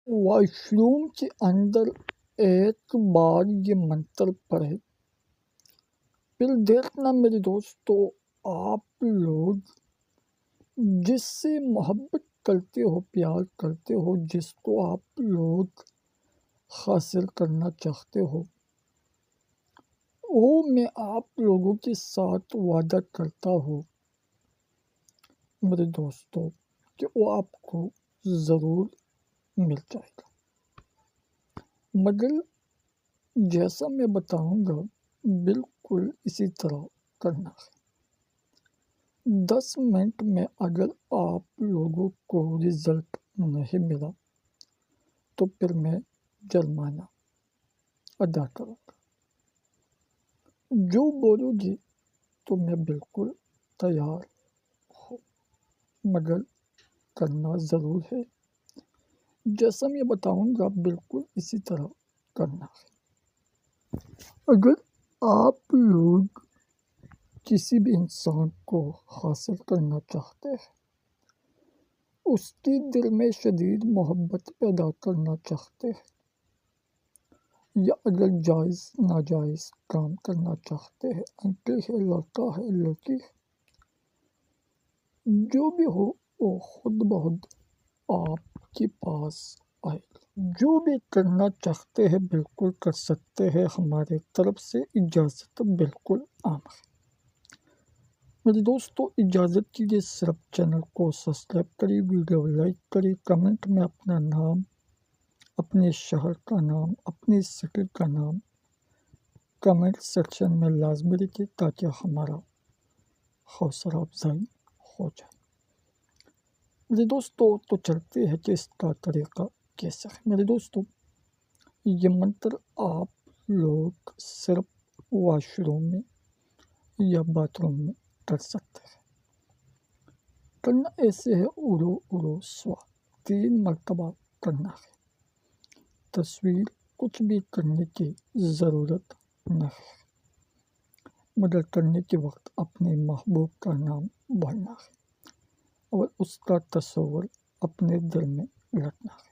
Wash room کے اندر ایک بار یہ منتر پڑھے، پھر دیکھنا میرے دوستو، آپ لوگ جس سے محبت کرتے ہو، پیار کرتے ہو، جس کو آپ لوگ حاصل کرنا چاہتے ہو، وہ میں آپ لوگوں کے ساتھ وعدہ کرتا ہوں میرے دوستو کہ وہ آپ کو ضرور مل جائے گا، مگر جیسا میں بتاؤں گا بالکل اسی طرح کرنا ہے۔ 10 منٹ میں اگر آپ لوگوں کو رزلٹ نہیں ملا تو پھر میں جرمانہ ادا کروں گا۔ جو بولو گی تو میں بالکل تیار ہوں، مگر کرنا ضرور ہے، جیسا میں بتاؤں گا بالکل اسی طرح کرنا ہے۔ اگر آپ لوگ کسی بھی انسان کو حاصل کرنا چاہتے ہیں، اس کے دل میں شدید محبت پیدا کرنا چاہتے ہیں، یا اگر جائز ناجائز کام کرنا چاہتے ہیں، انکل ہے، لڑکا ہے، لڑکی ہے، جو بھی ہو وہ خود بخود آپ کے پاس آئے گا۔ جو بھی کرنا چاہتے ہیں بالکل کر سکتے ہیں، ہمارے طرف سے اجازت بالکل عام ہے۔ میرے دوستو، اجازت کیجیے صرف چینل کو سبسکرائب کریں، ویڈیو لائک کریں، کمنٹ میں اپنا نام، اپنے شہر کا نام، اپنی سٹی کا نام کمنٹ سیکشن میں لازمی لکھیں تاکہ ہمارا حوصلہ افزائی ہو جائے۔ میرے دوستو تو چلتے ہیں کہ اس کا طریقہ کیسا ہے۔ میرے دوستو، یہ منتر آپ لوگ صرف واش روم میں یا باتھ روم میں کر سکتے ہیں۔ کرنا ایسے ہے، اڑو اڑو سوا 3 مرتبہ کرنا ہے۔ تصویر کچھ بھی کرنے کی ضرورت نہیں ہے، مگر کرنے کے وقت اپنے محبوب کا نام بولنا ہے اور اس کا تصور اپنے دل میں رکھنا ہے۔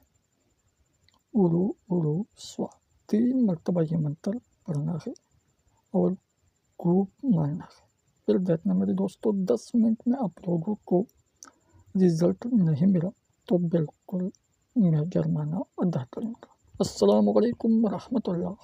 اڑو اڑو سوا 3 مرتبہ یہ منتر پڑھنا ہے اور خوب مارنا ہے۔ پھر دیکھنا میرے دوستو، 10 منٹ میں آپ لوگوں کو رزلٹ نہیں ملا تو بالکل میں جرمانہ ادا کروں گا۔ السلام علیکم ورحمۃ اللہ۔